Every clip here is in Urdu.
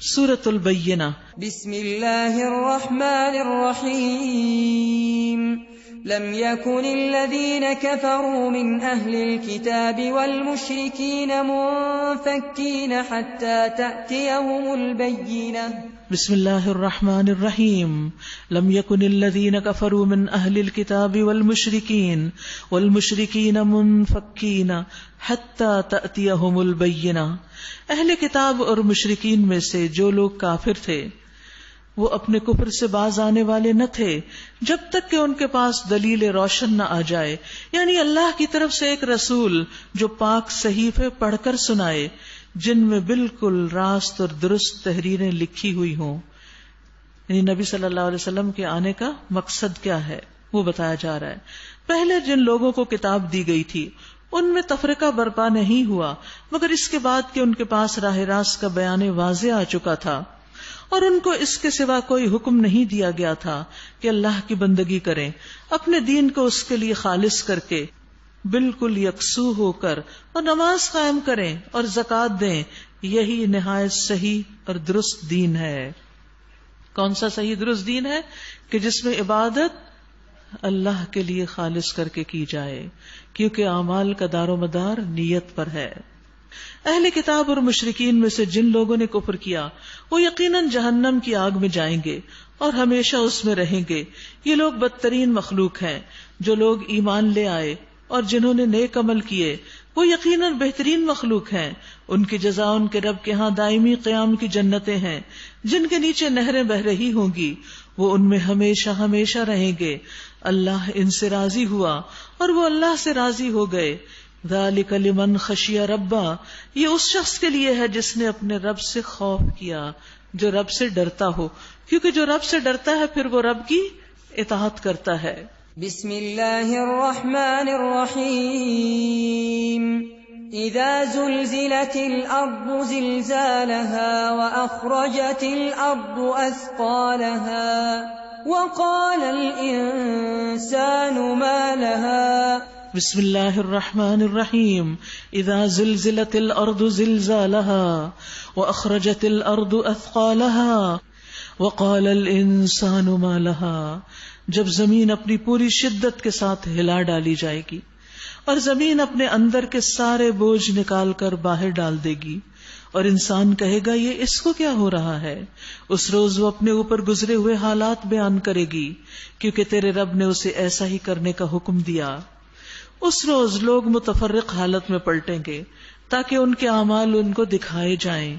سورۃ البینہ۔ بسم اللہ الرحمن الرحیم۔ لم يكن الذين كفروا من أهل الكتاب والمشركين منفكين حتى تأتيهم البينة۔ بسم اللہ الرحمن الرحیم۔ لم يكن الذين كفروا من أهل الكتاب والمشركين منفكين حتى تأتيهم البينة۔ اہل کتاب اور مشرکین میں سے جو لوگ کافر تھے وہ اپنے کفر سے باز آنے والے نہ تھے جب تک کہ ان کے پاس دلیل روشن نہ آ جائے، یعنی اللہ کی طرف سے ایک رسول جو پاک صحیفے پڑھ کر سنائے جن میں بالکل راست اور درست تحریریں لکھی ہوئی ہوں۔ یعنی نبی صلی اللہ علیہ وسلم کے آنے کا مقصد کیا ہے وہ بتایا جا رہا ہے۔ پہلے جن لوگوں کو کتاب دی گئی تھی ان میں تفرقہ برپا نہیں ہوا، مگر اس کے بعد کہ ان کے پاس راہ راست کا بیان واضح آ چکا تھا اور ان کو اس کے سوا کوئی حکم نہیں دیا گیا تھا کہ اللہ کی بندگی کریں، اپنے دین کو اس کے لیے خالص کر کے بالکل یکسو ہو کر اور نماز قائم کریں اور زکوٰۃ دیں، یہی نہایت صحیح اور درست دین ہے۔ کون سا صحیح درست دین ہے؟ کہ جس میں عبادت اللہ کے لیے خالص کر کے کی جائے، کیونکہ اعمال کا دار و مدار نیت پر ہے۔ اہل کتاب اور مشرکین میں سے جن لوگوں نے کفر کیا وہ یقیناً جہنم کی آگ میں جائیں گے اور ہمیشہ اس میں رہیں گے۔ یہ لوگ بدترین مخلوق ہیں۔ جو لوگ ایمان لے آئے اور جنہوں نے نیک عمل کیے وہ یقیناً بہترین مخلوق ہیں۔ ان کی جزا ان کے رب کے ہاں دائمی قیام کی جنتیں ہیں جن کے نیچے نہریں بہہ رہی ہوں گی، وہ ان میں ہمیشہ ہمیشہ رہیں گے۔ اللہ ان سے راضی ہوا اور وہ اللہ سے راضی ہو گئے۔ ذالک لمن خشی ربا، یہ اس شخص کے لیے ہے جس نے اپنے رب سے خوف کیا، جو رب سے ڈرتا ہو، کیونکہ جو رب سے ڈرتا ہے پھر وہ رب کی اطاعت کرتا ہے۔ بسم اللہ الرحمن الرحیم۔ اذا زلزلت الارض زلزالها واخرجت الارض اثقالها وقال الانسان ما لها۔ بسم اللہ الرحمن الرحیم۔ اذا زلزلت الارض زلزالها واخرجت الارض اثقالها وقال الانسان ما لها۔ جب زمین اپنی پوری شدت کے ساتھ ہلا ڈالی جائے گی اور زمین اپنے اندر کے سارے بوجھ نکال کر باہر ڈال دے گی اور انسان کہے گا یہ اس کو کیا ہو رہا ہے۔ اس روز وہ اپنے اوپر گزرے ہوئے حالات بیان کرے گی کیونکہ تیرے رب نے اسے ایسا ہی کرنے کا حکم دیا۔ اس روز لوگ متفرق حالت میں پلٹیں گے تاکہ ان کے اعمال ان کو دکھائے جائیں،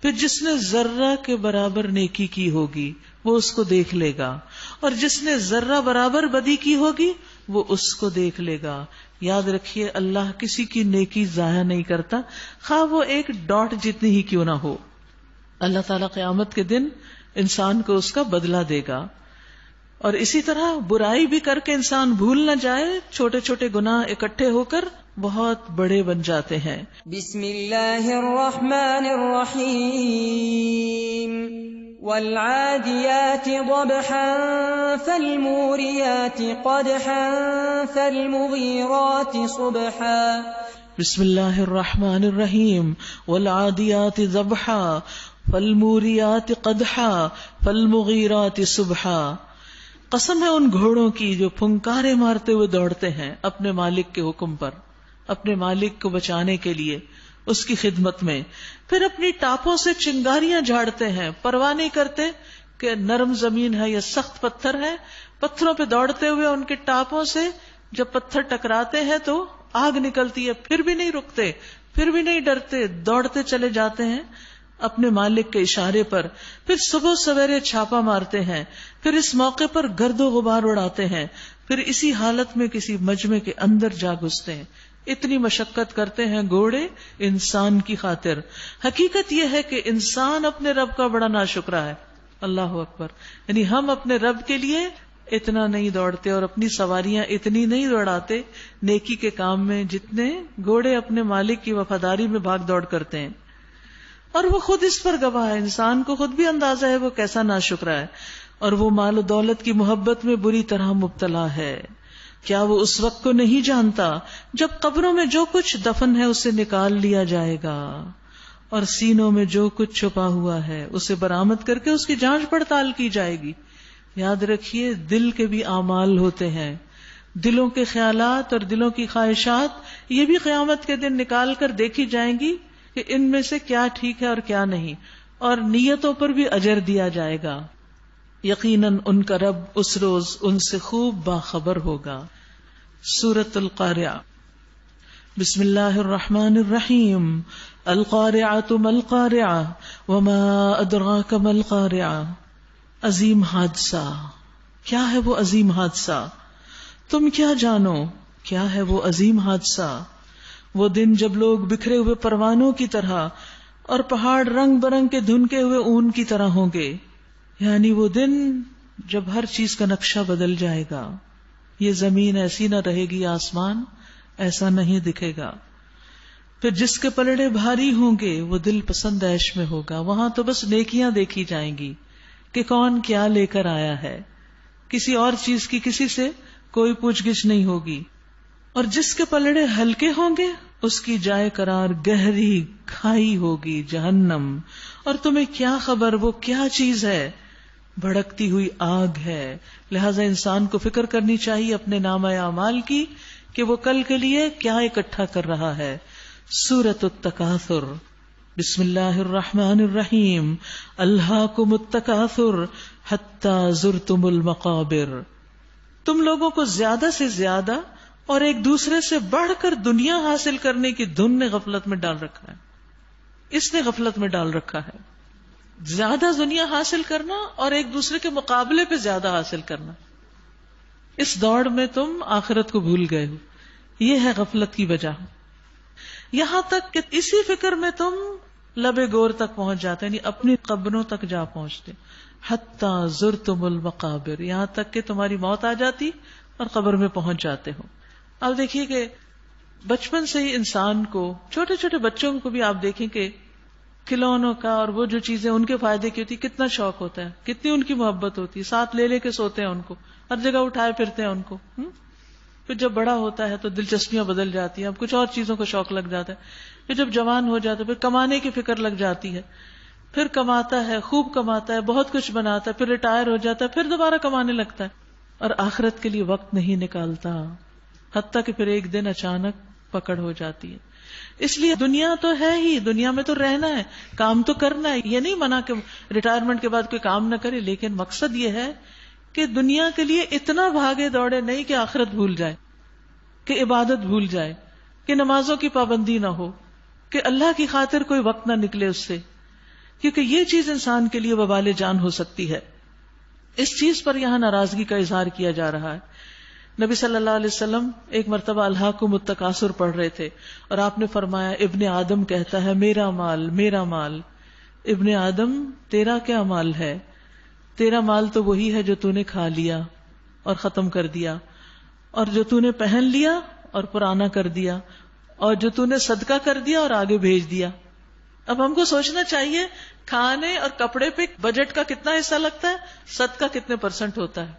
پھر جس نے ذرہ کے برابر نیکی کی ہوگی وہ اس کو دیکھ لے گا اور جس نے ذرہ برابر بدی کی ہوگی وہ اس کو دیکھ لے گا۔ یاد رکھیے اللہ کسی کی نیکی ضائع نہیں کرتا، خواہ وہ ایک ڈاٹ جتنی ہی کیوں نہ ہو۔ اللہ تعالیٰ قیامت کے دن انسان کو اس کا بدلہ دے گا۔ اور اسی طرح برائی بھی کر کے انسان بھول نہ جائے، چھوٹے چھوٹے گناہ اکٹھے ہو کر بہت بڑے بن جاتے ہیں۔ بسم اللہ الرحمن الرحیم۔ والعادیات ضبحا فالموریات قدحا فالمغیرات صبحا۔ بسم اللہ الرحمن الرحیم۔ والعادیات ضبحا فالموریات قدحا فالمغیرات صبحا۔ قسم ہے ان گھوڑوں کی جو پھنکارے مارتے ہوئے دوڑتے ہیں اپنے مالک کے حکم پر، اپنے مالک کو بچانے کے لیے، اس کی خدمت میں، پھر اپنی ٹاپوں سے چنگاریاں جھاڑتے ہیں، پرواہ نہیں کرتے کہ نرم زمین ہے یا سخت پتھر ہے، پتھروں پہ دوڑتے ہوئے ان کے ٹاپوں سے جب پتھر ٹکراتے ہیں تو آگ نکلتی ہے، پھر بھی نہیں رکتے، پھر بھی نہیں ڈرتے، دوڑتے چلے جاتے ہیں اپنے مالک کے اشارے پر۔ پھر صبح سویرے چھاپا مارتے ہیں، پھر اس موقع پر گرد و غبار اڑاتے ہیں، پھر اسی حالت میں کسی مجمع کے اندر جا گھستے ہیں۔ اتنی مشقت کرتے ہیں گھوڑے انسان کی خاطر۔ حقیقت یہ ہے کہ انسان اپنے رب کا بڑا ناشکرا ہے۔ اللہ اکبر۔ یعنی ہم اپنے رب کے لیے اتنا نہیں دوڑتے اور اپنی سواریاں اتنی نہیں دوڑاتے نیکی کے کام میں جتنے گھوڑے اپنے مالک کی وفاداری میں بھاگ دوڑ کرتے ہیں، اور وہ خود اس پر گواہ ہے۔ انسان کو خود بھی اندازہ ہے وہ کیسا ناشکرا ہے، اور وہ مال و دولت کی محبت میں بری طرح مبتلا ہے۔ کیا وہ اس وقت کو نہیں جانتا جب قبروں میں جو کچھ دفن ہے اسے نکال لیا جائے گا اور سینوں میں جو کچھ چھپا ہوا ہے اسے برآمد کر کے اس کی جانچ پڑتال کی جائے گی. یاد رکھیے دل کے بھی اعمال ہوتے ہیں، دلوں کے خیالات اور دلوں کی خواہشات یہ بھی قیامت کے دن نکال کر دیکھی جائیں گی کہ ان میں سے کیا ٹھیک ہے اور کیا نہیں، اور نیتوں پر بھی اجر دیا جائے گا. یقیناً ان کا رب اس روز ان سے خوب باخبر ہوگا. سورۃ القارعہ. بسم اللہ الرحمن الرحیم. القارعۃ ما القارعۃ وما ادراک ما القارعۃ. عظیم حادثہ. کیا ہے وہ عظیم حادثہ؟ تم کیا جانو کیا ہے وہ عظیم حادثہ؟ وہ دن جب لوگ بکھرے ہوئے پروانوں کی طرح اور پہاڑ رنگ برنگ کے دھنکے ہوئے اون کی طرح ہوں گے. یعنی وہ دن جب ہر چیز کا نقشہ بدل جائے گا. یہ زمین ایسی نہ رہے گی، آسمان ایسا نہیں دکھے گا. پھر جس کے پلڑے بھاری ہوں گے وہ دل پسند عیش میں ہوگا. وہاں تو بس نیکیاں دیکھی جائیں گی کہ کون کیا لے کر آیا ہے، کسی اور چیز کی کسی سے کوئی پوچھ گچھ نہیں ہوگی. اور جس کے پلڑے ہلکے ہوں گے اس کی جائے قرار گہری کھائی ہوگی، جہنم. اور تمہیں کیا خبر وہ کیا چیز ہے؟ بھڑکتی ہوئی آگ ہے. لہذا انسان کو فکر کرنی چاہیے اپنے نامہ اعمال کی کہ وہ کل کے لیے کیا اکٹھا کر رہا ہے. سورۃ التکاثر. بسم اللہ الرحمن الرحیم. الہاکم التکاثر حتی زرتم المقابر. تم لوگوں کو زیادہ سے زیادہ اور ایک دوسرے سے بڑھ کر دنیا حاصل کرنے کی دھن نے غفلت میں ڈال رکھا ہے. اس نے غفلت میں ڈال رکھا ہے. زیادہ دنیا حاصل کرنا اور ایک دوسرے کے مقابلے پہ زیادہ حاصل کرنا. اس دوڑ میں تم آخرت کو بھول گئے ہو. یہ ہے غفلت کی وجہ. یہاں تک کہ اسی فکر میں تم لبے گور تک پہنچ جاتے، یعنی اپنی قبروں تک جا پہنچتے. حتی زرتم المقابر. یہاں تک کہ تمہاری موت آ جاتی اور قبر میں پہنچ جاتے ہو. اب دیکھیے کہ بچپن سے ہی انسان کو، چھوٹے چھوٹے بچوں کو بھی آپ دیکھیں کہ کھلونوں کا اور وہ جو چیزیں ان کے فائدے کی ہوتی، کتنا شوق ہوتا ہے، کتنی ان کی محبت ہوتی ہے. ساتھ لے لے کے سوتے ہیں ان کو، ہر جگہ اٹھائے پھرتے ہیں ان کو. پھر جب بڑا ہوتا ہے تو دلچسپیاں بدل جاتی ہیں، اب کچھ اور چیزوں کا شوق لگ جاتا ہے. پھر جب جوان ہو جاتا ہے پھر کمانے کی فکر لگ جاتی ہے، پھر کماتا ہے، خوب کماتا ہے، بہت کچھ بناتا ہے، پھر ریٹائر ہو جاتا ہے، پھر دوبارہ کمانے لگتا ہے اور آخرت کے لیے وقت نہیں نکالتا. حتیٰ کہ پھر ایک دن اچانک پکڑ ہو جاتی ہے. اس لیے دنیا تو ہے ہی، دنیا میں تو رہنا ہے، کام تو کرنا ہے. یہ نہیں منع کہ ریٹائرمنٹ کے بعد کوئی کام نہ کرے، لیکن مقصد یہ ہے کہ دنیا کے لیے اتنا بھاگے دوڑے نہیں کہ آخرت بھول جائے، کہ عبادت بھول جائے، کہ نمازوں کی پابندی نہ ہو، کہ اللہ کی خاطر کوئی وقت نہ نکلے اس سے، کیونکہ یہ چیز انسان کے لیے وبال جان ہو سکتی ہے. اس چیز پر یہاں ناراضگی کا اظہار کیا جا رہا ہے. نبی صلی اللہ علیہ وسلم ایک مرتبہ الہاکم التکاثر پڑھ رہے تھے اور آپ نے فرمایا ابن آدم کہتا ہے میرا مال میرا مال. ابن آدم تیرا کیا مال ہے؟ تیرا مال تو وہی ہے جو تو نے کھا لیا اور ختم کر دیا، اور جو تو نے پہن لیا اور پرانا کر دیا، اور جو تو نے صدقہ کر دیا اور آگے بھیج دیا. اب ہم کو سوچنا چاہیے کھانے اور کپڑے پہ بجٹ کا کتنا حصہ لگتا ہے، صدقہ کتنے % ہوتا ہے،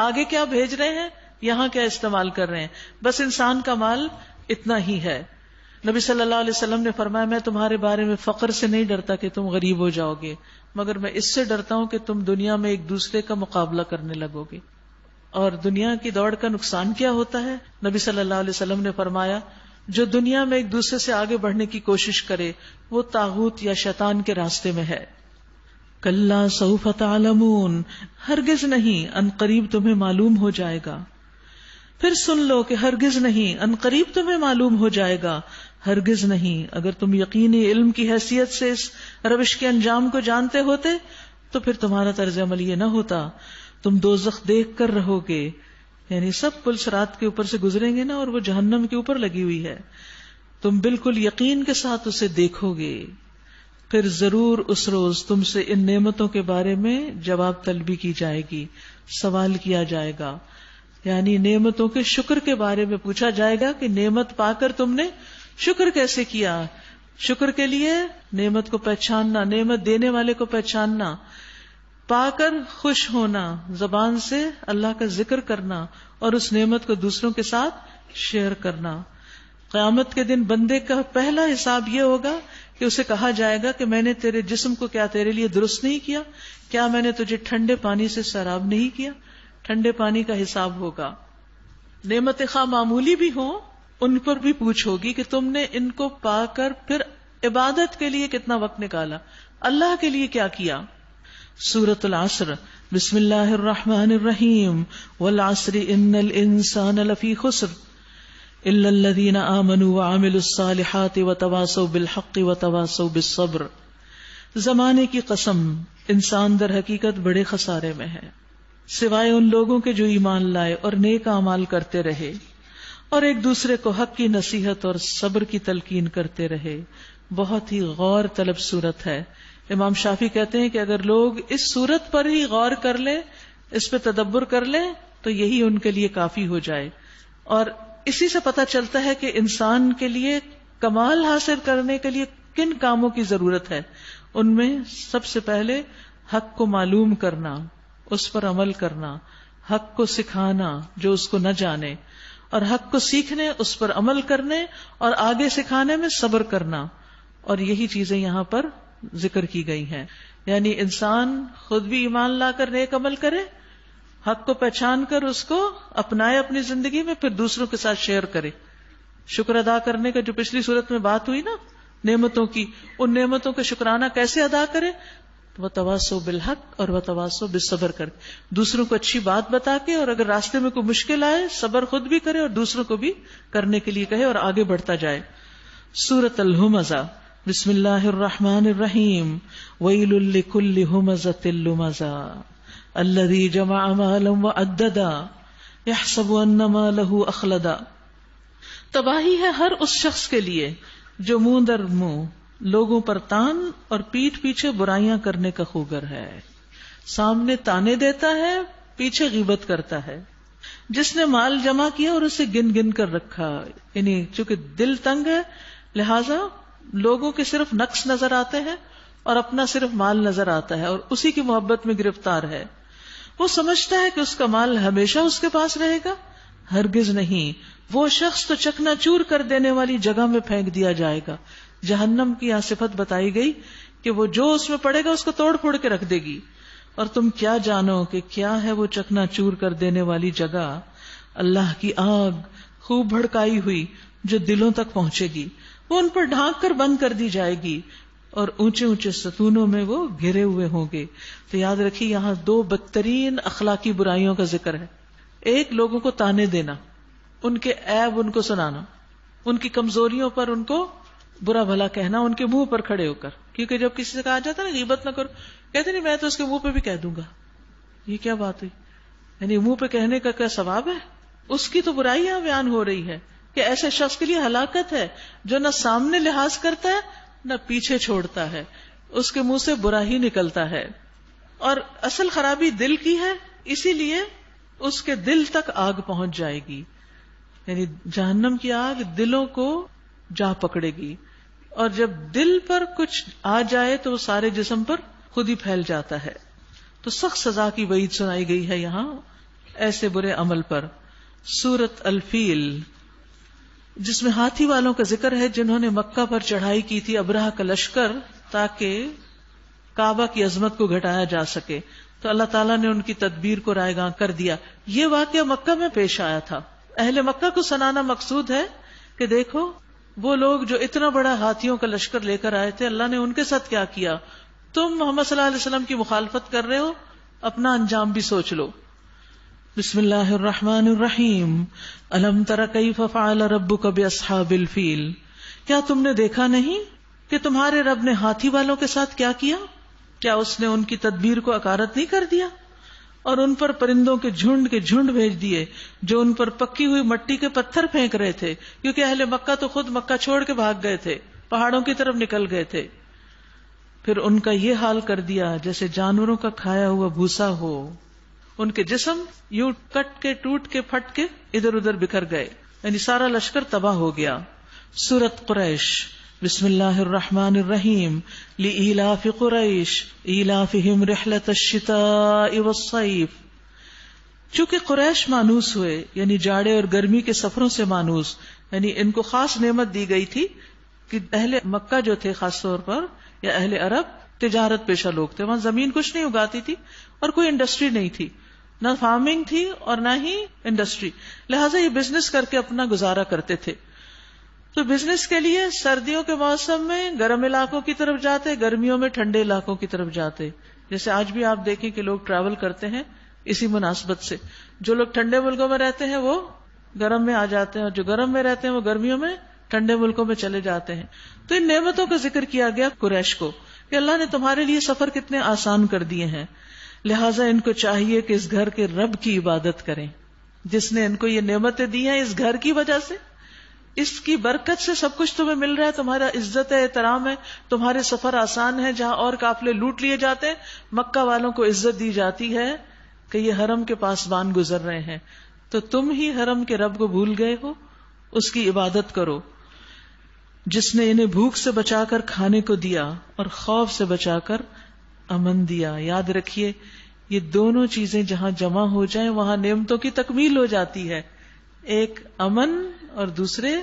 آگے کیا بھیج رہے ہیں، یہاں کیا استعمال کر رہے ہیں. بس انسان کا مال اتنا ہی ہے. نبی صلی اللہ علیہ وسلم نے فرمایا میں تمہارے بارے میں فقر سے نہیں ڈرتا کہ تم غریب ہو جاؤ گے، مگر میں اس سے ڈرتا ہوں کہ تم دنیا میں ایک دوسرے کا مقابلہ کرنے لگو گے. اور دنیا کی دوڑ کا نقصان کیا ہوتا ہے؟ نبی صلی اللہ علیہ وسلم نے فرمایا جو دنیا میں ایک دوسرے سے آگے بڑھنے کی کوشش کرے وہ طاغوت یا شیطان کے راستے میں ہے. کلا سوف تعلمون. ہرگز نہیں، ان قریب تمہیں معلوم ہو جائے گا. پھر سن لو کہ ہرگز نہیں، ان قریب تمہیں معلوم ہو جائے گا. ہرگز نہیں. اگر تم یقینی علم کی حیثیت سے اس روش کے انجام کو جانتے ہوتے تو پھر تمہارا طرز عمل یہ نہ ہوتا. تم دوزخ دیکھ کر رہو گے، یعنی سب پل صراط کے اوپر سے گزریں گے نا، اور وہ جہنم کے اوپر لگی ہوئی ہے. تم بالکل یقین کے ساتھ اسے دیکھو گے. پھر ضرور اس روز تم سے ان نعمتوں کے بارے میں جواب طلبی کی جائے گی، سوال کیا جائے گا. یعنی نعمتوں کے شکر کے بارے میں پوچھا جائے گا کہ نعمت پا کر تم نے شکر کیسے کیا. شکر کے لیے نعمت کو پہچاننا، نعمت دینے والے کو پہچاننا، پا کر خوش ہونا، زبان سے اللہ کا ذکر کرنا اور اس نعمت کو دوسروں کے ساتھ شیئر کرنا. قیامت کے دن بندے کا پہلا حساب یہ ہوگا کہ اسے کہا جائے گا کہ میں نے تیرے جسم کو کیا تیرے لیے درست نہیں کیا؟ کیا میں نے تجھے ٹھنڈے پانی سے سیراب نہیں کیا؟ ٹھنڈے پانی کا حساب ہوگا. نعمت خواہ معمولی بھی ہوں ان پر بھی پوچھ ہوگی کہ تم نے ان کو پا کر پھر عبادت کے لیے کتنا وقت نکالا، اللہ کے لیے کیا کیا. سورۃ العصر. بسم اللہ الرحمن الرحیم. والعصر ان الانسان لفی خسر الا الذین آمنوا وعملوا الصالحات وتواصوا بالحق وتواصوا بالصبر. زمانے کی قسم، انسان در حقیقت بڑے خسارے میں ہے سوائے ان لوگوں کے جو ایمان لائے اور نیک اعمال کرتے رہے اور ایک دوسرے کو حق کی نصیحت اور صبر کی تلقین کرتے رہے. بہت ہی غور طلب صورت ہے. امام شافعی کہتے ہیں کہ اگر لوگ اس صورت پر ہی غور کر لیں، اس پہ تدبر کر لیں تو یہی ان کے لیے کافی ہو جائے. اور اسی سے پتہ چلتا ہے کہ انسان کے لیے کمال حاصل کرنے کے لیے کن کاموں کی ضرورت ہے. ان میں سب سے پہلے حق کو معلوم کرنا، اس پر عمل کرنا، حق کو سکھانا جو اس کو نہ جانے، اور حق کو سیکھنے، اس پر عمل کرنے اور آگے سکھانے میں صبر کرنا. اور یہی چیزیں یہاں پر ذکر کی گئی ہیں. یعنی انسان خود بھی ایمان لا کر نیک عمل کرے، حق کو پہچان کر اس کو اپنائے اپنی زندگی میں، پھر دوسروں کے ساتھ شیئر کرے. شکر ادا کرنے کا جو پچھلی صورت میں بات ہوئی نا نعمتوں کی، ان نعمتوں کا شکرانہ کیسے ادا کرے؟ وتواصوا بالحق اور وتواصوا بالصبر کر، دوسروں کو اچھی بات بتا کے، اور اگر راستے میں کوئی مشکل آئے صبر خود بھی کرے اور دوسروں کو بھی کرنے کے لیے کہے اور آگے بڑھتا جائے. سورۃ الہمزہ. بسم اللہ الرحمن الرحیم. ویل لکل ہمزۃ لمزہ الذی جمع مالا وعددا یحسب ان مالہ اخلدا. تباہی ہے ہر اس شخص کے لیے جو منہ در منہ لوگوں پر تان اور پیٹھ پیچھے برائیاں کرنے کا خوگر ہے. سامنے تانے دیتا ہے، پیچھے غیبت کرتا ہے. جس نے مال جمع کیا اور اسے گن گن کر رکھا، یعنی چونکہ دل تنگ ہے لہذا لوگوں کے صرف نقص نظر آتے ہیں اور اپنا صرف مال نظر آتا ہے اور اسی کی محبت میں گرفتار ہے. وہ سمجھتا ہے کہ اس کا مال ہمیشہ اس کے پاس رہے گا. ہرگز نہیں، وہ شخص تو چکنا چور کر دینے والی جگہ میں پھینک دیا جائے گا. جہنم کی یہاں صفت بتائی گئی کہ وہ جو اس میں پڑے گا اس کو توڑ پھوڑ کے رکھ دے گی. اور تم کیا جانو کہ کیا ہے وہ چکنا چور کر دینے والی جگہ؟ اللہ کی آگ خوب بھڑکائی ہوئی جو دلوں تک پہنچے گی. وہ ان پر ڈھانک کر بند کر دی جائے گی اور اونچے اونچے ستونوں میں وہ گھرے ہوئے ہوں گے. تو یاد رکھیے یہاں دو بدترین اخلاقی برائیوں کا ذکر ہے. ایک، لوگوں کو تانے دینا، ان کے عیب ان کو سنانا، ان کی کمزوریوں پر ان کو برا بھلا کہنا ان کے منہ پر کھڑے ہو کر. کیونکہ جب کسی سے کہا جاتا ہے نا غیبت نہ کرو، کہتے نہیں میں تو اس کے منہ پہ بھی کہہ دوں گا. یہ کیا بات ہوئی؟ یعنی منہ پہ کہنے کا کیا ثواب ہے؟ اس کی تو برائی یہاں بیان ہو رہی ہے کہ ایسے شخص کے لیے ہلاکت ہے جو نہ سامنے لحاظ کرتا ہے نہ پیچھے چھوڑتا ہے، اس کے منہ سے برا ہی نکلتا ہے. اور اصل خرابی دل کی ہے، اسی لیے اس کے دل تک آگ پہنچ جائے گی. یعنی جہنم کی آگ دلوں کو جا پکڑے گی، اور جب دل پر کچھ آ جائے تو وہ سارے جسم پر خود ہی پھیل جاتا ہے. تو سخت سزا کی وعید سنائی گئی ہے یہاں ایسے برے عمل پر. سورۃ الفیل، جس میں ہاتھی والوں کا ذکر ہے جنہوں نے مکہ پر چڑھائی کی تھی ابرہہ کا لشکر تاکہ کعبہ کی عظمت کو گھٹایا جا سکے. تو اللہ تعالیٰ نے ان کی تدبیر کو رائے گاں کر دیا. یہ واقعہ مکہ میں پیش آیا تھا. اہل مکہ کو سنانا مقصود ہے کہ دیکھو وہ لوگ جو اتنا بڑا ہاتھیوں کا لشکر لے کر آئے تھے، اللہ نے ان کے ساتھ کیا کیا. تم محمد صلی اللہ علیہ وسلم کی مخالفت کر رہے ہو، اپنا انجام بھی سوچ لو. بسم اللہ الرحمن الرحیم. الم تر کیف فعل ربک باصحاب الفیل. کیا تم نے دیکھا نہیں کہ تمہارے رب نے ہاتھی والوں کے ساتھ کیا کیا؟ کیا اس نے ان کی تدبیر کو اکارت نہیں کر دیا اور ان پر پرندوں کے جھنڈ بھیج دیے جو ان پر پکی ہوئی مٹی کے پتھر پھینک رہے تھے، کیونکہ اہل مکہ تو خود مکہ چھوڑ کے بھاگ گئے تھے، پہاڑوں کی طرف نکل گئے تھے. پھر ان کا یہ حال کر دیا جیسے جانوروں کا کھایا ہوا بھوسا ہو. ان کے جسم یوں کٹ کے ٹوٹ کے پھٹ کے ادھر ادھر بکھر گئے، یعنی سارا لشکر تباہ ہو گیا. سورۃ قریش. بسم اللہ الرحمن الرحیم. لإیلاف قریش ایلافہم رحلۃ الشتاء والصیف. چونکہ قریش مانوس ہوئے، یعنی جاڑے اور گرمی کے سفروں سے مانوس، یعنی ان کو خاص نعمت دی گئی تھی کہ اہل مکہ جو تھے خاص طور پر یا اہل عرب تجارت پیشہ لوگ تھے. وہاں زمین کچھ نہیں اگاتی تھی اور کوئی انڈسٹری نہیں تھی, نہ فارمنگ تھی اور نہ ہی انڈسٹری, لہٰذا یہ بزنس کر کے اپنا گزارا کرتے تھے. تو بزنس کے لیے سردیوں کے موسم میں گرم علاقوں کی طرف جاتے, گرمیوں میں ٹھنڈے علاقوں کی طرف جاتے. جیسے آج بھی آپ دیکھیں کہ لوگ ٹریول کرتے ہیں اسی مناسبت سے. جو لوگ ٹھنڈے ملکوں میں رہتے ہیں وہ گرم میں آ جاتے ہیں, اور جو گرم میں رہتے ہیں وہ گرمیوں میں ٹھنڈے ملکوں میں چلے جاتے ہیں. تو ان نعمتوں کا ذکر کیا گیا قریش کو کہ اللہ نے تمہارے لیے سفر کتنے آسان کر دیے ہیں, لہٰذا ان کو چاہیے کہ اس گھر کے رب کی عبادت کریں جس نے ان کو یہ نعمتیں دی ہیں. اس گھر کی وجہ سے, اس کی برکت سے سب کچھ تمہیں مل رہا ہے, تمہارا عزت ہے, احترام ہے, تمہارے سفر آسان ہے. جہاں اور قافلے لوٹ لیے جاتے ہیں, مکہ والوں کو عزت دی جاتی ہے کہ یہ حرم کے پاسبان گزر رہے ہیں, تو تم ہی حرم کے رب کو بھول گئے ہو. اس کی عبادت کرو جس نے انہیں بھوک سے بچا کر کھانے کو دیا اور خوف سے بچا کر امن دیا. یاد رکھیے یہ دونوں چیزیں جہاں جمع ہو جائیں وہاں نعمتوں کی تکمیل ہو جاتی ہے. ایک امن اور دوسرے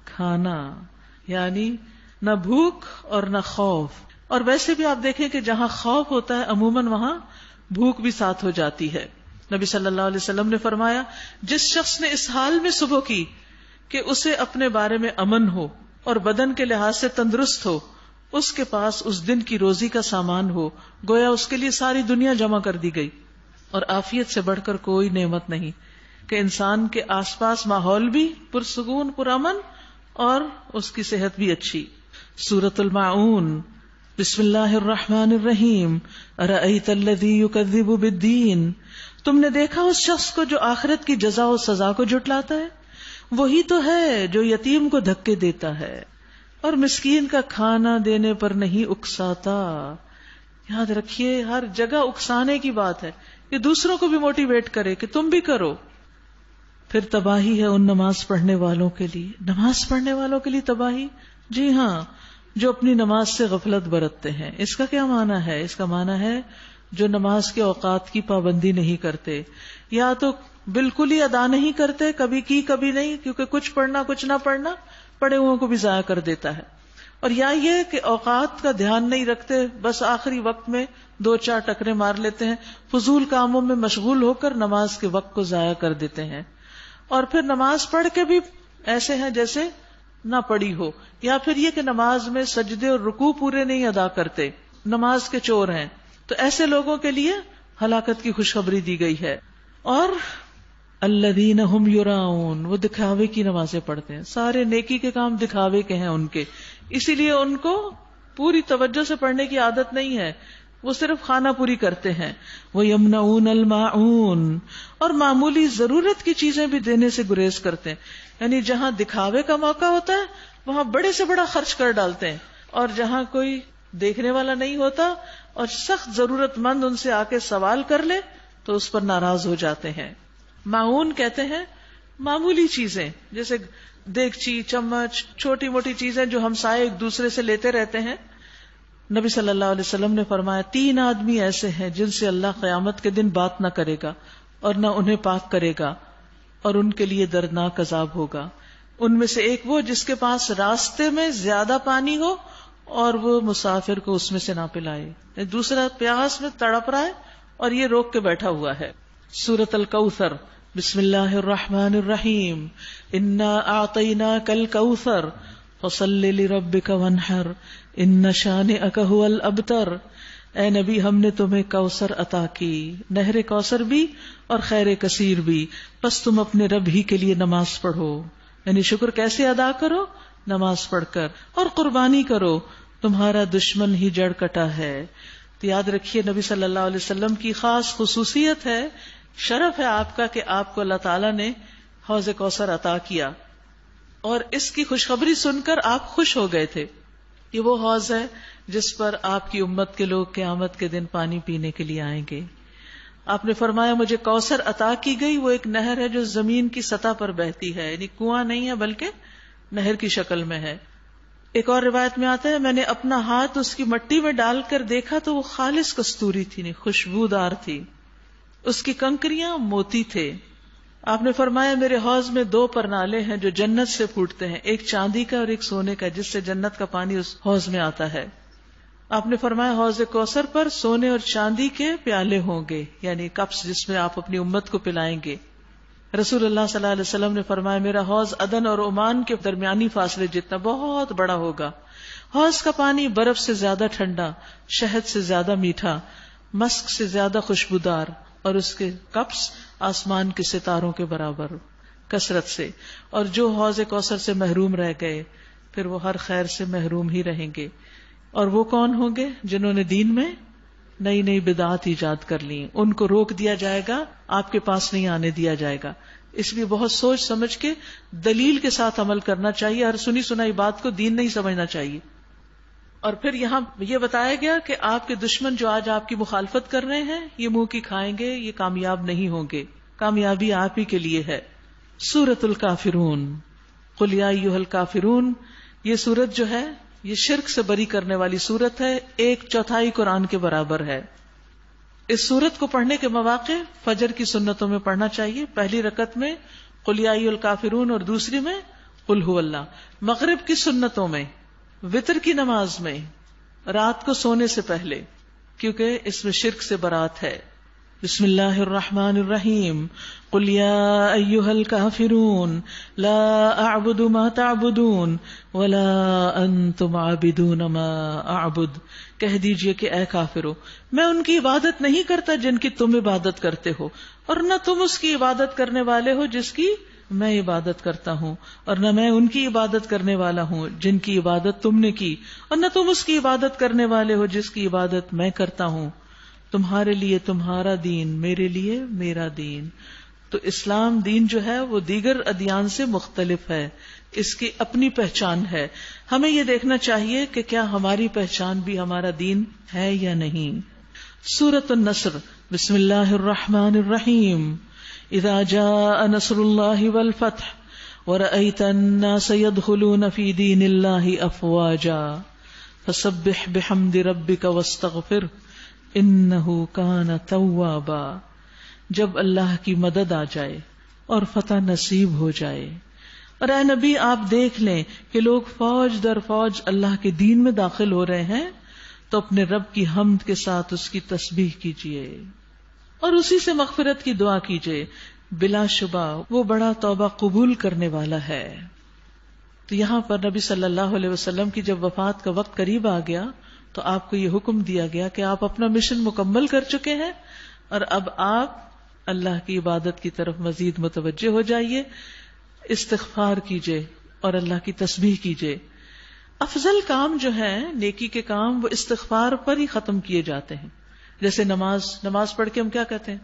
کھانا, یعنی نہ بھوک اور نہ خوف. اور ویسے بھی آپ دیکھیں کہ جہاں خوف ہوتا ہے عموماً وہاں بھوک بھی ساتھ ہو جاتی ہے. نبی صلی اللہ علیہ وسلم نے فرمایا, جس شخص نے اس حال میں صبح کی کہ اسے اپنے بارے میں امن ہو اور بدن کے لحاظ سے تندرست ہو, اس کے پاس اس دن کی روزی کا سامان ہو, گویا اس کے لیے ساری دنیا جمع کر دی گئی. اور عافیت سے بڑھ کر کوئی نعمت نہیں کہ انسان کے آس پاس ماحول بھی پرسکون پرامن اور اس کی صحت بھی اچھی. سورۃ الماعون. بسم اللہ الرحمن الرحیم. ارأیت الذی یکذب بالدین. تم نے دیکھا اس شخص کو جو آخرت کی جزا و سزا کو جھٹلاتا ہے؟ وہی تو ہے جو یتیم کو دھکے دیتا ہے اور مسکین کا کھانا دینے پر نہیں اکساتا. یاد رکھیے ہر جگہ اکسانے کی بات ہے, یہ دوسروں کو بھی موٹیویٹ کرے کہ تم بھی کرو. پھر تباہی ہے ان نماز پڑھنے والوں کے لیے. نماز پڑھنے والوں کے لیے تباہی؟ جی ہاں, جو اپنی نماز سے غفلت برتتے ہیں. اس کا کیا معنی ہے؟ اس کا معنی ہے جو نماز کے اوقات کی پابندی نہیں کرتے, یا تو بالکل ہی ادا نہیں کرتے, کبھی کی کبھی نہیں, کیونکہ کچھ پڑھنا کچھ نہ پڑھنا پڑے ہوئوں کو بھی ضائع کر دیتا ہے, اور یا یہ کہ اوقات کا دھیان نہیں رکھتے, بس آخری وقت میں 2-4 ٹکرے مار لیتے ہیں, فضول کاموں میں مشغول ہو کر نماز کے وقت کو ضائع کر دیتے ہیں. اور پھر نماز پڑھ کے بھی ایسے ہیں جیسے نہ پڑھی ہو, یا پھر یہ کہ نماز میں سجدے اور رکوع پورے نہیں ادا کرتے, نماز کے چور ہیں. تو ایسے لوگوں کے لیے ہلاکت کی خوشخبری دی گئی ہے. اور الذین ھم یراؤن, وہ دکھاوے کی نمازیں پڑھتے ہیں, سارے نیکی کے کام دکھاوے کے ہیں ان کے, اسی لیے ان کو پوری توجہ سے پڑھنے کی عادت نہیں ہے, وہ صرف خانہ پوری کرتے ہیں. وَيَمْنَعُونَ الْمَاعُونَ, اور معمولی ضرورت کی چیزیں بھی دینے سے گریز کرتے ہیں. یعنی جہاں دکھاوے کا موقع ہوتا ہے وہاں بڑے سے بڑا خرچ کر ڈالتے ہیں, اور جہاں کوئی دیکھنے والا نہیں ہوتا اور سخت ضرورت مند ان سے آ کے سوال کر لے تو اس پر ناراض ہو جاتے ہیں. معاون کہتے ہیں معمولی چیزیں, جیسے دیگچی, چمچ, چھوٹی موٹی چیزیں جو ہم سائے ایک دوسرے سے لیتے رہتے ہیں. نبی صلی اللہ علیہ وسلم نے فرمایا 3 آدمی ایسے ہیں جن سے اللہ قیامت کے دن بات نہ کرے گا اور نہ انہیں پاک کرے گا, اور ان کے لیے دردناک عذاب ہوگا. ان میں سے ایک وہ جس کے پاس راستے میں زیادہ پانی ہو اور وہ مسافر کو اس میں سے نہ پلائے, دوسرا پیاس میں تڑپ رہا ہے اور یہ روک کے بیٹھا ہوا ہے. سورۃ الکوثر. بسم اللہ الرحمن الرحیم. انا اعطیناک الکوثر فصل لربک وانحر ان شانئک ھو الابتر. اے نبی ہم نے تمہیں کوثر عطا کی, نہر کوثر بھی اور خیر کثیر بھی, بس تم اپنے رب ہی کے لیے نماز پڑھو. یعنی شکر کیسے ادا کرو؟ نماز پڑھ کر, اور قربانی کرو, تمہارا دشمن ہی جڑ کٹا ہے. تو یاد رکھیے نبی صلی اللہ علیہ وسلم کی خاص خصوصیت ہے, شرف ہے آپ کا کہ آپ کو اللہ تعالیٰ نے حوض کوثر عطا کیا, اور اس کی خوشخبری سن کر آپ خوش ہو گئے تھے. یہ وہ حوض ہے جس پر آپ کی امت کے لوگ قیامت کے دن پانی پینے کے لیے آئیں گے. آپ نے فرمایا مجھے کوثر عطا کی گئی, وہ ایک نہر ہے جو زمین کی سطح پر بہتی ہے, یعنی کنواں نہیں ہے بلکہ نہر کی شکل میں ہے. ایک اور روایت میں آتا ہے میں نے اپنا ہاتھ اس کی مٹی میں ڈال کر دیکھا تو وہ خالص کستوری تھی, خوشبودار تھی, اس کی کنکریاں موتی تھے. آپ نے فرمایا میرے حوض میں 2 پرنالے ہیں جو جنت سے پھوٹتے ہیں، ایک چاندی کا اور ایک سونے کا، جس سے جنت کا پانی اس حوض میں آتا ہے۔ آپ نے فرمایا حوض کوثر پر سونے اور چاندی کے پیالے ہوں گے، یعنی کپس جس میں آپ اپنی امت کو پلائیں گے۔ رسول اللہ صلی اللہ علیہ وسلم نے فرمایا میرا حوض عدن اور عمان کے درمیانی فاصلے جتنا بہت بڑا ہوگا۔ حوض کا پانی برف سے زیادہ ٹھنڈا، شہد سے زیادہ میٹھا، مسک سے زیادہ خوشبودار، اور اس کے کپس آسمان کے ستاروں کے برابر کثرت سے۔ اور جو حوض کوثر سے محروم رہ گئے پھر وہ ہر خیر سے محروم ہی رہیں گے۔ اور وہ کون ہوں گے؟ جنہوں نے دین میں نئی نئی بدعات ایجاد کر لی، ان کو روک دیا جائے گا، آپ کے پاس نہیں آنے دیا جائے گا۔ اس لیے بہت سوچ سمجھ کے دلیل کے ساتھ عمل کرنا چاہیے، ہر سنی سنائی بات کو دین نہیں سمجھنا چاہیے۔ اور پھر یہاں یہ بتایا گیا کہ آپ کے دشمن جو آج آپ کی مخالفت کر رہے ہیں یہ منہ کی کھائیں گے، یہ کامیاب نہیں ہوں گے، کامیابی آپ ہی کے لیے ہے۔ سورۃ الکافرون، قل یا ایھا الکافرون، یہ سورت جو ہے یہ شرک سے بری کرنے والی سورت ہے، 1/4 قرآن کے برابر ہے۔ اس سورت کو پڑھنے کے مواقع فجر کی سنتوں میں پڑھنا چاہیے، پہلی رکعت میں قل یا ایھا الکافرون اور دوسری میں قل ھو اللہ۔ مغرب کی سنتوں میں، وتر کی نماز میں، رات کو سونے سے پہلے، کیونکہ اس میں شرک سے برات ہے۔ بسم اللہ الرحمن الرحیم، قل یا ایھا الکافرون لا اعبد ما تعبدون ولا انتم عابدون ما اعبد۔ کہہ دیجئے کہ اے کافرو، میں ان کی عبادت نہیں کرتا جن کی تم عبادت کرتے ہو، اور نہ تم اس کی عبادت کرنے والے ہو جس کی میں عبادت کرتا ہوں، اور نہ میں ان کی عبادت کرنے والا ہوں جن کی عبادت تم نے کی، اور نہ تم اس کی عبادت کرنے والے ہو جس کی عبادت میں کرتا ہوں۔ تمہارے لیے تمہارا دین، میرے لیے میرا دین۔ تو اسلام دین جو ہے وہ دیگر ادیان سے مختلف ہے، اس کی اپنی پہچان ہے۔ ہمیں یہ دیکھنا چاہیے کہ کیا ہماری پہچان بھی ہمارا دین ہے یا نہیں۔ سورۃ النصر، بسم اللہ الرحمن الرحیم، اذا جاء نصر اللہ والفتح ورأیت الناس يدخلون فی دین اللہ افواجا فسبح بحمد ربک واستغفر انہ کان توابا۔ جب اللہ کی مدد آ جائے اور فتح نصیب ہو جائے، اور اے نبی آپ دیکھ لیں کہ لوگ فوج در فوج اللہ کے دین میں داخل ہو رہے ہیں، تو اپنے رب کی حمد کے ساتھ اس کی تسبیح کیجیے اور اسی سے مغفرت کی دعا کیجیے، بلا شبہ وہ بڑا توبہ قبول کرنے والا ہے۔ تو یہاں پر نبی صلی اللہ علیہ وسلم کی جب وفات کا وقت قریب آ گیا تو آپ کو یہ حکم دیا گیا کہ آپ اپنا مشن مکمل کر چکے ہیں، اور اب آپ اللہ کی عبادت کی طرف مزید متوجہ ہو جائیے، استغفار کیجیے اور اللہ کی تسبیح کیجیے۔ افضل کام جو ہے، نیکی کے کام، وہ استغفار پر ہی ختم کیے جاتے ہیں۔ جیسے نماز پڑھ کے ہم کیا کہتے ہیں؟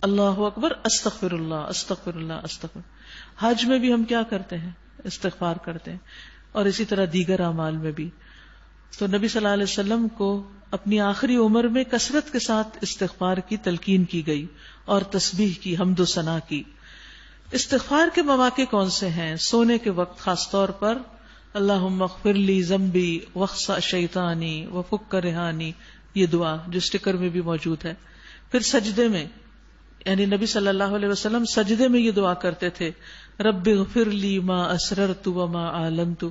اللہ اکبر، استغفر اللہ، استغفر اللہ، استغفر۔ حج میں بھی ہم کیا کرتے ہیں؟ استغفار کرتے ہیں، اور اسی طرح دیگر اعمال میں بھی۔ تو نبی صلی اللہ علیہ وسلم کو اپنی آخری عمر میں کثرت کے ساتھ استغفار کی تلقین کی گئی اور تسبیح کی، حمد و ثنا کی۔ استغفار کے مواقع کون سے ہیں؟ سونے کے وقت خاص طور پر اللہم اغفر لی ذنبی واخسأ شیطانی وفک رہانی، یہ دعا جو سٹیکر میں بھی موجود ہے۔ پھر سجدے میں، یعنی نبی صلی اللہ علیہ وسلم سجدے میں یہ دعا کرتے تھے، رب اغفر لی ما اسررت وما اعلنت،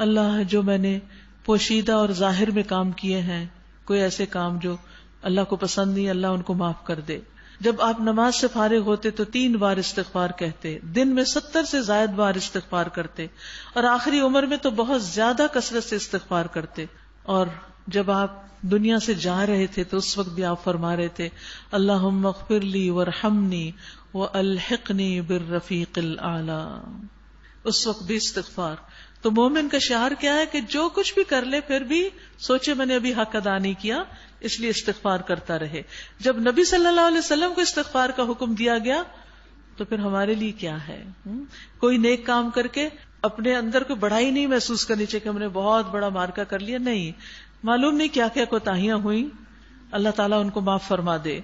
اللہ جو میں نے پوشیدہ اور ظاہر میں کام کیے ہیں، کوئی ایسے کام جو اللہ کو پسند نہیں، اللہ ان کو معاف کر دے۔ جب آپ نماز سے فارغ ہوتے تو 3 بار استغفار کہتے، دن میں 70 سے زائد بار استغفار کرتے، اور آخری عمر میں تو بہت زیادہ کثرت سے استغفار کرتے۔ اور جب آپ دنیا سے جا رہے تھے تو اس وقت بھی آپ فرما رہے تھے، اللہم اغفر لی وارحمنی والحقنی بالرفیق الاعلی۔ اس وقت بھی استغفار۔ تو مومن کا شعار کیا ہے کہ جو کچھ بھی کر لے پھر بھی سوچے میں نے ابھی حق ادا نہیں کیا، اس لیے استغفار کرتا رہے۔ جب نبی صلی اللہ علیہ وسلم کو استغفار کا حکم دیا گیا تو پھر ہمارے لیے کیا ہے؟ کوئی نیک کام کر کے اپنے اندر کوئی بڑائی نہیں محسوس کرنی چاہیے کہ ہم نے بہت بڑا مارکا کر لیا، نہیں، معلوم نہیں کیا کیا کوتاہیاں ہوئیں، اللہ تعالیٰ ان کو معاف فرما دے۔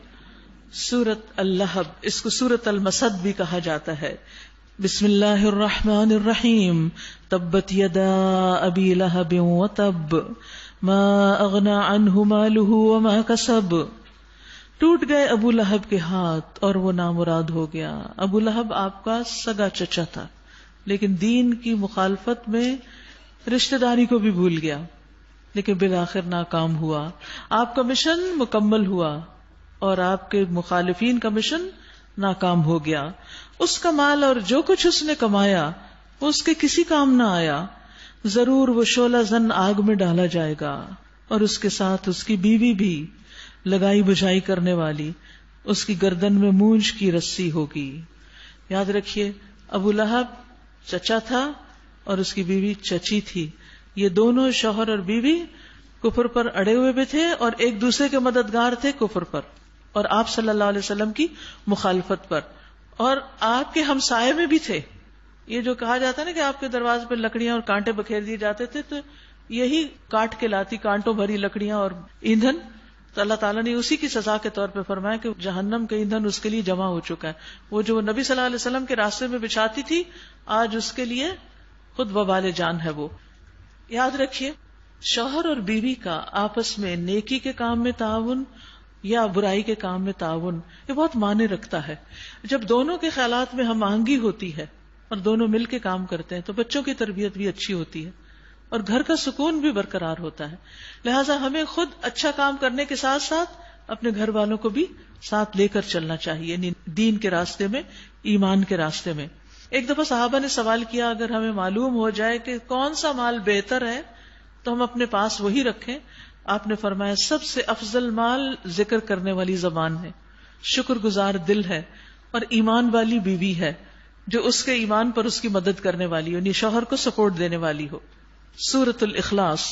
سورۃ اللہب، اس کو سورۃ المسد بھی کہا جاتا ہے۔ بسم اللہ الرحمن الرحیم، تبت یدا ابی لہب وتب ما اغنی عنہ مالہ وما کسب ٹوٹ گئے ابو لہب کے ہاتھ اور وہ نامراد ہو گیا. ابو لہب آپ کا سگا چچا تھا، لیکن دین کی مخالفت میں رشتہ داری کو بھی بھول گیا، لیکن بالآخر ناکام ہوا. آپ کا مشن مکمل ہوا اور آپ کے مخالفین کا مشن ناکام ہو گیا. اس کا مال اور جو کچھ اس نے کمایا وہ اس کے کسی کام نہ آیا. ضرور وہ شعلہ زن آگ میں ڈالا جائے گا، اور اس کے ساتھ اس کی بیوی بھی لگائی بجھائی کرنے والی، اس کی گردن میں مونج کی رسی ہوگی. یاد رکھیے، ابو لہب چچا تھا اور اس کی بیوی چچی تھی. یہ دونوں شوہر اور بیوی کفر پر اڑے ہوئے بھی تھے اور ایک دوسرے کے مددگار تھے کفر پر اور آپ صلی اللہ علیہ وسلم کی مخالفت پر، اور آپ کے ہمسائے میں بھی تھے. یہ جو کہا جاتا ہے نا کہ آپ کے دروازے پہ لکڑیاں اور کانٹے بکھیر دیے جاتے تھے، تو یہی کاٹ کے لاتی کانٹوں بھری لکڑیاں اور ایندھن. تو اللہ تعالیٰ نے اسی کی سزا کے طور پہ فرمایا کہ جہنم کا ایندھن اس کے لیے جمع ہو چکا ہے. وہ جو نبی صلی اللہ علیہ وسلم کے راستے میں بچھاتی تھی، آج اس کے لیے خود وبال جان ہے. وہ یاد رکھیے، شوہر اور بیوی کا آپس میں نیکی کے کام میں تعاون یا برائی کے کام میں تعاون یہ بہت معنی رکھتا ہے. جب دونوں کے خیالات میں ہم آہنگی ہوتی ہے اور دونوں مل کے کام کرتے ہیں تو بچوں کی تربیت بھی اچھی ہوتی ہے اور گھر کا سکون بھی برقرار ہوتا ہے. لہٰذا ہمیں خود اچھا کام کرنے کے ساتھ ساتھ اپنے گھر والوں کو بھی ساتھ لے کر چلنا چاہیے، یعنی دین کے راستے میں، ایمان کے راستے میں. ایک دفعہ صحابہ نے سوال کیا، اگر ہمیں معلوم ہو جائے کہ کون سا مال بہتر ہے تو ہم اپنے پاس وہی رکھیں. آپ نے فرمایا سب سے افضل مال ذکر کرنے والی زبان ہے، شکر گزار دل ہے، اور ایمان والی بیوی ہے جو اس کے ایمان پر اس کی مدد کرنے والی ہو، یعنی شوہر کو سپورٹ دینے والی ہو. سورۃ الاخلاص.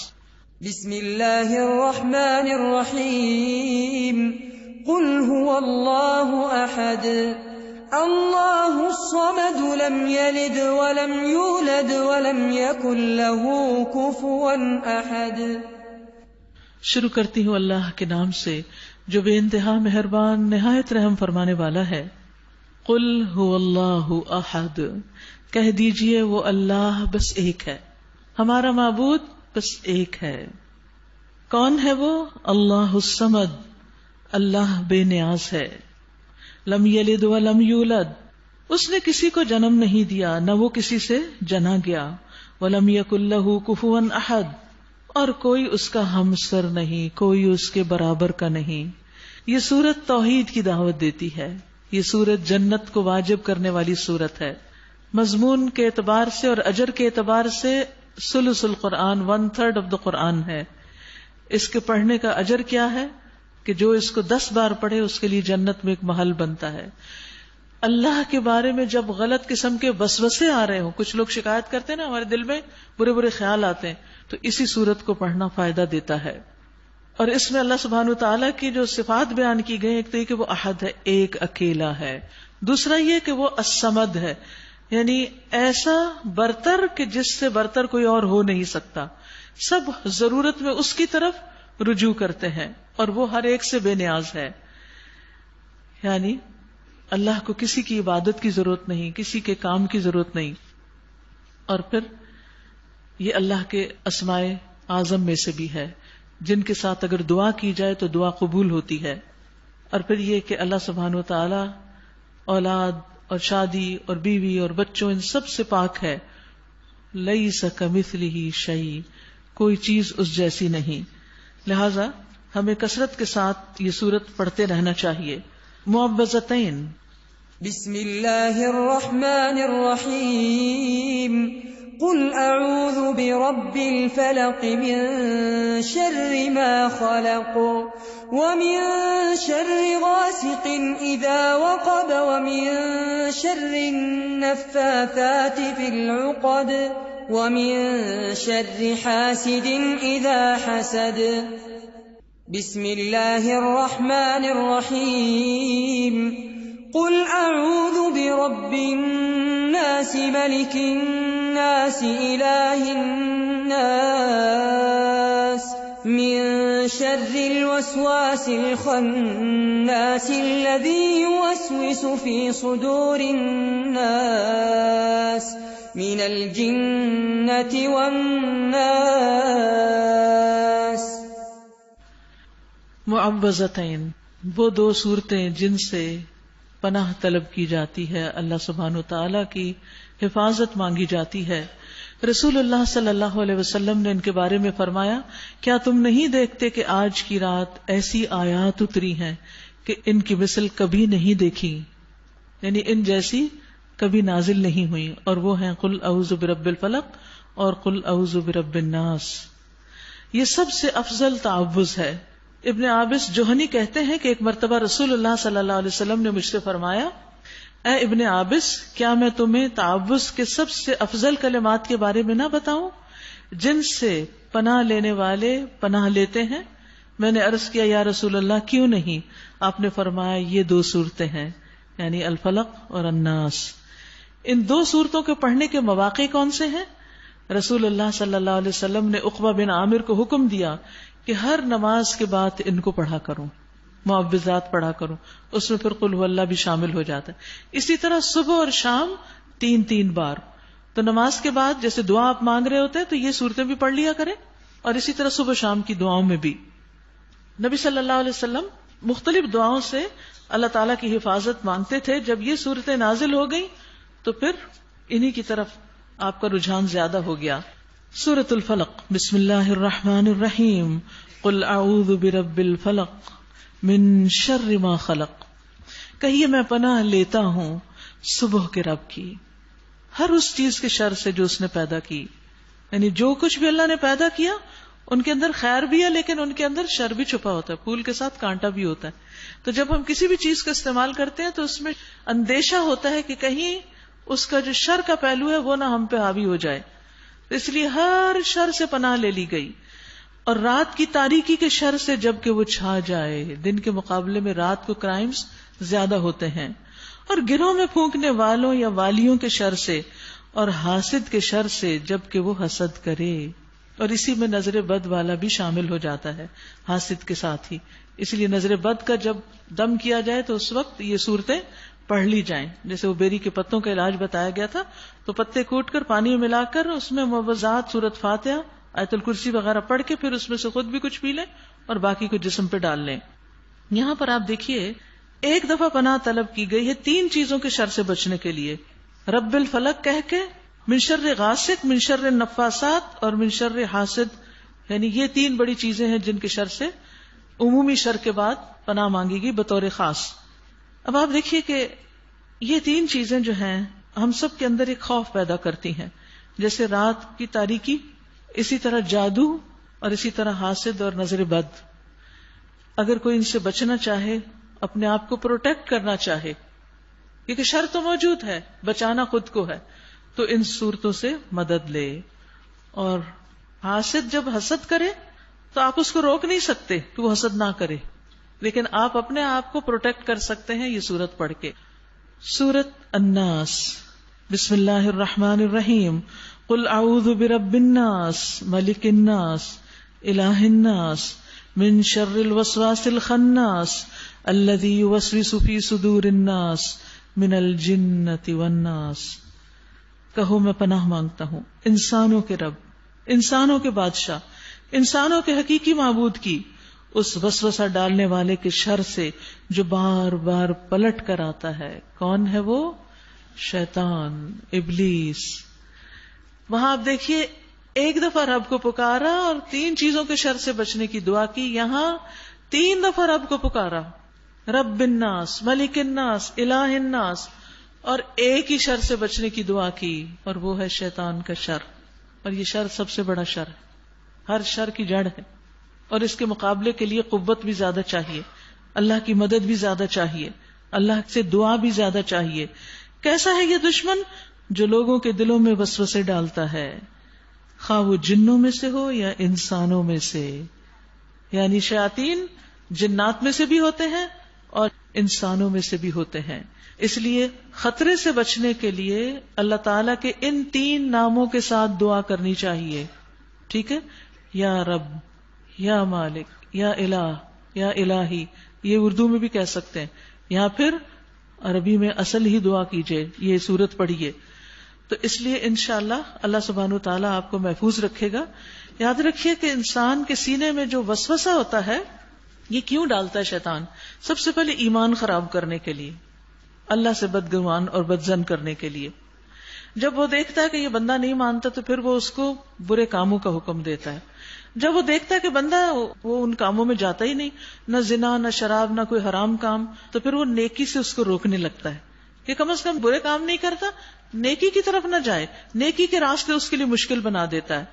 بسم اللہ الرحمن الرحیم. قل هو اللہ احد اللہ الصمد لم یلد ولم یولد ولم یکن له کفوا احد. شروع کرتی ہوں اللہ کے نام سے جو بے انتہا مہربان نہایت رحم فرمانے والا ہے. قل هو اللہ احد، کہہ دیجئے وہ اللہ بس ایک ہے، ہمارا معبود بس ایک ہے. کون ہے وہ؟ اللہ الصمد، اللہ بے نیاز ہے. لم یلد ولم یولد، اس نے کسی کو جنم نہیں دیا نہ وہ کسی سے جنا گیا. ولم یکن لہ کفوا احد، اور کوئی اس کا ہمسر نہیں، کوئی اس کے برابر کا نہیں. یہ سورت توحید کی دعوت دیتی ہے. یہ سورت جنت کو واجب کرنے والی سورت ہے. مضمون کے اعتبار سے اور اجر کے اعتبار سے ثلث القرآن، 1/3 آف دا قرآن ہے. اس کے پڑھنے کا اجر کیا ہے کہ جو اس کو 10 بار پڑھے اس کے لیے جنت میں ایک محل بنتا ہے. اللہ کے بارے میں جب غلط قسم کے وسوسے آ رہے ہوں، کچھ لوگ شکایت کرتے ہیں نا ہمارے دل میں برے برے خیال آتے ہیں، تو اسی سورت کو پڑھنا فائدہ دیتا ہے. اور اس میں اللہ سبحانہ وتعالیٰ کی جو صفات بیان کی گئی، ایک تو یہ کہ وہ احد ہے، ایک اکیلا ہے. دوسرا یہ کہ وہ الصمد ہے، یعنی ایسا برتر کہ جس سے برتر کوئی اور ہو نہیں سکتا. سب ضرورت میں اس کی طرف رجوع کرتے ہیں اور وہ ہر ایک سے بے نیاز ہے. یعنی اللہ کو کسی کی عبادت کی ضرورت نہیں، کسی کے کام کی ضرورت نہیں. اور پھر یہ اللہ کے اسماء اعظم میں سے بھی ہے جن کے ساتھ اگر دعا کی جائے تو دعا قبول ہوتی ہے. اور پھر یہ کہ اللہ سبحانہ وتعالی اولاد اور شادی اور بیوی اور بچوں ان سب سے پاک ہے. لیس کمثلہ شیء، کوئی چیز اس جیسی نہیں. لہذا ہمیں کثرت کے ساتھ یہ سورت پڑھتے رہنا چاہیے. معوذتین. بسم اللہ الرحمن الرحیم. قل اعوذ برب الفلق من شر ما خلق ومن شر غاسق اذا وقب ومن شر النفاثات في العقد ومن شر حاسد اذا حسد. بسم اللہ الرحمن الرحیم. قل اعوذ برب الناس ملك الناس الہ الناس من شر الوسواس الخناس الذي يوسوس في صدور الناس من الجنة والناس. معوذتین، وہ دو صورتیں جن سے پناہ طلب کی جاتی ہے، اللہ سبحانہ وتعالی کی حفاظت مانگی جاتی ہے. رسول اللہ صلی اللہ علیہ وسلم نے ان کے بارے میں فرمایا، کیا تم نہیں دیکھتے کہ آج کی رات ایسی آیات اتری ہیں کہ ان کی مثل کبھی نہیں دیکھی، یعنی ان جیسی کبھی نازل نہیں ہوئی، اور وہ ہیں قل اعوذ برب الفلق اور قل اعوذ برب الناس. یہ سب سے افضل تعوذ ہے. ابن عابس جوہنی کہتے ہیں کہ ایک مرتبہ رسول اللہ صلی اللہ علیہ وسلم نے مجھ سے فرمایا، اے ابن عابس، کیا میں تمہیں تعوذ کے سب سے افضل کلمات کے بارے میں نہ بتاؤں جن سے پناہ لینے والے پناہ لیتے ہیں؟ میں نے عرض کیا، یا رسول اللہ کیوں نہیں؟ آپ نے فرمایا، یہ دو صورتیں ہیں، یعنی الفلق اور الناس. ان دو صورتوں کے پڑھنے کے مواقع کون سے ہیں؟ رسول اللہ صلی اللہ علیہ وسلم نے عقبہ بن عامر کو حکم دیا کہ ہر نماز کے بعد ان کو پڑھا کروں، معوذات پڑھا کروں. اس میں پھر قل هو اللہ بھی شامل ہو جاتا ہے. اسی طرح صبح اور شام 3 بار. تو نماز کے بعد جیسے دعا آپ مانگ رہے ہوتے ہیں تو یہ صورتیں بھی پڑھ لیا کریں، اور اسی طرح صبح شام کی دعاؤں میں بھی. نبی صلی اللہ علیہ وسلم مختلف دعاؤں سے اللہ تعالیٰ کی حفاظت مانگتے تھے. جب یہ صورتیں نازل ہو گئی تو پھر انہی کی طرف آپ کا رجحان زیادہ ہو گیا. سورۃ الفلق، بسم اللہ الرحمن الرحیم، قل اعوذ برب الفلق من شر ما خلق. کہیے میں پناہ لیتا ہوں صبح کے رب کی، ہر اس چیز کے شر سے جو اس نے پیدا کی. یعنی جو کچھ بھی اللہ نے پیدا کیا ان کے اندر خیر بھی ہے، لیکن ان کے اندر شر بھی چھپا ہوتا ہے، پھول کے ساتھ کانٹا بھی ہوتا ہے. تو جب ہم کسی بھی چیز کا استعمال کرتے ہیں تو اس میں اندیشہ ہوتا ہے کہ کہیں اس کا جو شر کا پہلو ہے وہ نہ ہم پہ حاوی ہو جائے. اس لیے ہر شر سے پناہ لے لی گئی. اور رات کی تاریکی کے شر سے جب کہ وہ چھا جائے، دن کے مقابلے میں رات کو کرائمز زیادہ ہوتے ہیں. اور گروہ میں پھونکنے والوں یا والیوں کے شر سے، اور حاسد کے شر سے جب کہ وہ حسد کرے. اور اسی میں نظر بد والا بھی شامل ہو جاتا ہے حاسد کے ساتھ ہی. اس لیے نظر بد کا جب دم کیا جائے تو اس وقت یہ صورتیں پڑھ لی جائیں. جیسے وہ بیری کے پتوں کا علاج بتایا گیا تھا، تو پتے کوٹ کر پانی میں ملا کر اس میں معوذات، سورۃ فاتحہ، آیت الکرسی وغیرہ پڑھ کے پھر اس میں سے خود بھی کچھ پی لیں اور باقی کو جسم پہ ڈال لیں. یہاں پر آپ دیکھیے ایک دفعہ پناہ طلب کی گئی ہے 3 چیزوں کے شر سے بچنے کے لیے. رب الفلق کہہ کے، من شر غاسق، من شر النفاسات اور من شر حاسد. یعنی یہ 3 بڑی چیزیں ہیں جن کے شر سے عمومی شر کے بعد پناہ مانگی گئی بطور خاص. اب آپ دیکھیے کہ یہ 3 چیزیں جو ہیں ہم سب کے اندر ایک خوف پیدا کرتی ہیں، جیسے رات کی تاریکی، اسی طرح جادو، اور اسی طرح حاسد اور نظر بد. اگر کوئی ان سے بچنا چاہے، اپنے آپ کو پروٹیکٹ کرنا چاہے، کیونکہ شر تو موجود ہے، بچانا خود کو ہے، تو ان صورتوں سے مدد لے. اور حاسد جب حسد کرے تو آپ اس کو روک نہیں سکتے کہ وہ حسد نہ کرے، لیکن آپ اپنے آپ کو پروٹیکٹ کر سکتے ہیں یہ سورت پڑھ کے. سورت الناس، بسم اللہ الرحمن الرحیم، قل اعوذ برب الناس، ملک الناس، الہ الناس، من شر الوسواس الخناس، الذی یوسوس فی صدور الناس، من الجنۃ والناس. کہو میں پناہ مانگتا ہوں انسانوں کے رب، انسانوں کے بادشاہ، انسانوں کے حقیقی معبود کی اس وسوسہ ڈالنے والے کے شر سے جو بار بار پلٹ کر آتا ہے. کون ہے وہ؟ شیطان، ابلیس. وہاں آپ دیکھیے ایک دفعہ رب کو پکارا اور 3 چیزوں کے شر سے بچنے کی دعا کی. یہاں 3 دفعہ رب کو پکارا، رب الناس، ملک الناس، الہ الناس، اور ایک ہی شر سے بچنے کی دعا کی، اور وہ ہے شیطان کا شر. اور یہ شر سب سے بڑا شر ہے، ہر شر کی جڑ ہے، اور اس کے مقابلے کے لیے قوت بھی زیادہ چاہیے، اللہ کی مدد بھی زیادہ چاہیے، اللہ سے دعا بھی زیادہ چاہیے. کیسا ہے یہ دشمن؟ جو لوگوں کے دلوں میں وسوسے ڈالتا ہے، خواہ وہ جنوں میں سے ہو یا انسانوں میں سے. یعنی شیاطین جنات میں سے بھی ہوتے ہیں اور انسانوں میں سے بھی ہوتے ہیں. اس لیے خطرے سے بچنے کے لیے اللہ تعالیٰ کے ان 3 ناموں کے ساتھ دعا کرنی چاہیے. ٹھیک ہے؟ یا رب، یا مالک، یا الہ، یا الہی، یہ اردو میں بھی کہہ سکتے ہیں، یا پھر عربی میں اصل ہی دعا کیجئے، یہ سورت پڑھیے. تو اس لیے انشاءاللہ اللہ سبحانہ وتعالیٰ آپ کو محفوظ رکھے گا. یاد رکھیے کہ انسان کے سینے میں جو وسوسہ ہوتا ہے یہ کیوں ڈالتا ہے شیطان؟ سب سے پہلے ایمان خراب کرنے کے لیے، اللہ سے بدگمان اور بدظن کرنے کے لیے. جب وہ دیکھتا ہے کہ یہ بندہ نہیں مانتا تو پھر وہ اس کو برے کاموں کا حکم دیتا ہے. جب وہ دیکھتا ہے کہ بندہ وہ ان کاموں میں جاتا ہی نہیں، نہ زنا نہ شراب نہ کوئی حرام کام، تو پھر وہ نیکی سے اس کو روکنے لگتا ہے کہ کم از کم برے کام نہیں کرتا، نیکی کی طرف نہ جائے، نیکی کے راستے اس کے لیے مشکل بنا دیتا ہے.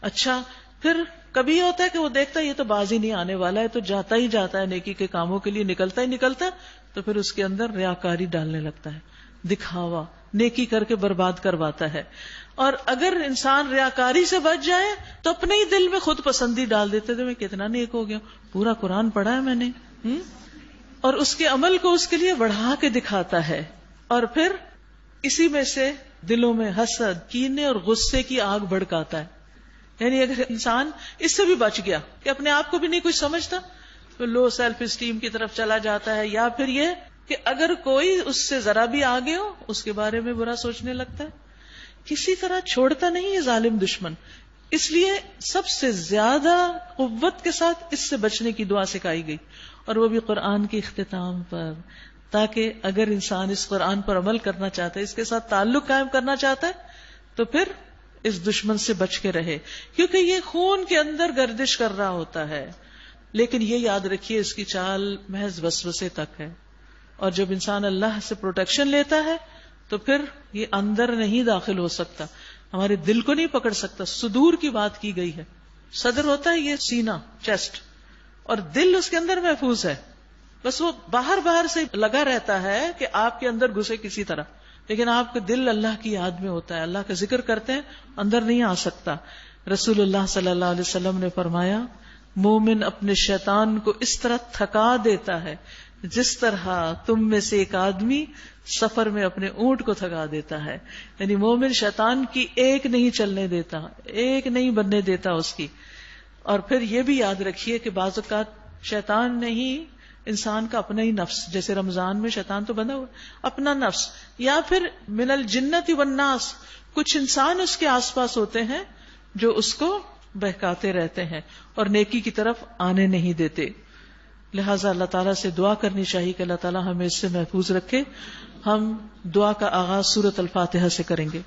اچھا پھر کبھی یہ ہوتا ہے کہ وہ دیکھتا ہے یہ تو باز ہی نہیں آنے والا ہے، تو جاتا ہی جاتا ہے نیکی کے کاموں کے لیے، نکلتا ہی نکلتا ہے، تو پھر اس کے اندر ریاکاری ڈالنے لگتا ہے، دکھاوا، نیکی کر کے برباد کرواتا ہے. اور اگر انسان ریاکاری سے بچ جائے تو اپنے ہی دل میں خود پسندی ڈال دیتے تھے، میں کتنا نیک ہو گیا، پورا قرآن پڑھا ہے میں نے، اور اس کے عمل کو اس کے لیے بڑھا کے دکھاتا ہے. اور پھر اسی میں سے دلوں میں حسد، کینے اور غصے کی آگ بھڑکاتا ہے. یعنی اگر انسان اس سے بھی بچ گیا کہ اپنے آپ کو بھی نہیں کچھ سمجھتا تو لو سیلف اسٹیم کی طرف چلا جاتا ہے، یا پھر یہ کہ اگر کوئی اس سے ذرا بھی آگے ہو اس کے بارے میں برا سوچنے لگتا ہے. کسی طرح چھوڑتا نہیں یہ ظالم دشمن. اس لیے سب سے زیادہ قوت کے ساتھ اس سے بچنے کی دعا سکھائی گئی، اور وہ بھی قرآن کے اختتام پر، تاکہ اگر انسان اس قرآن پر عمل کرنا چاہتا ہے، اس کے ساتھ تعلق قائم کرنا چاہتا ہے، تو پھر اس دشمن سے بچ کے رہے، کیونکہ یہ خون کے اندر گردش کر رہا ہوتا ہے. لیکن یہ یاد رکھیے اس کی چال محض وسوسے تک ہے، اور جب انسان اللہ سے پروٹیکشن لیتا ہے تو پھر یہ اندر نہیں داخل ہو سکتا، ہمارے دل کو نہیں پکڑ سکتا. صدور کی بات کی گئی ہے، صدر ہوتا ہے یہ سینہ، چیسٹ، اور دل اس کے اندر محفوظ ہے. بس وہ باہر سے لگا رہتا ہے کہ آپ کے اندر گھسے کسی طرح، لیکن آپ کا دل اللہ کی یاد میں ہوتا ہے، اللہ کا ذکر کرتے ہیں، اندر نہیں آ سکتا. رسول اللہ صلی اللہ علیہ وسلم نے فرمایا مومن اپنے شیطان کو اس طرح تھکا دیتا ہے جس طرح تم میں سے ایک آدمی سفر میں اپنے اونٹ کو تھکا دیتا ہے. یعنی مومن شیطان کی ایک نہیں چلنے دیتا، ایک نہیں بننے دیتا اس کی. اور پھر یہ بھی یاد رکھیے کہ بعض اوقات شیطان نہیں، انسان کا اپنا ہی نفس، جیسے رمضان میں شیطان تو بنا ہوا اپنا نفس، یا پھر من الجنت والناس، کچھ انسان اس کے آس پاس ہوتے ہیں جو اس کو بہکاتے رہتے ہیں اور نیکی کی طرف آنے نہیں دیتے. لہٰذا اللہ تعالیٰ سے دعا کرنی چاہیے کہ اللہ تعالیٰ ہمیں اس سے محفوظ رکھے. ہم دعا کا آغاز سورۃ الفاتحہ سے کریں گے.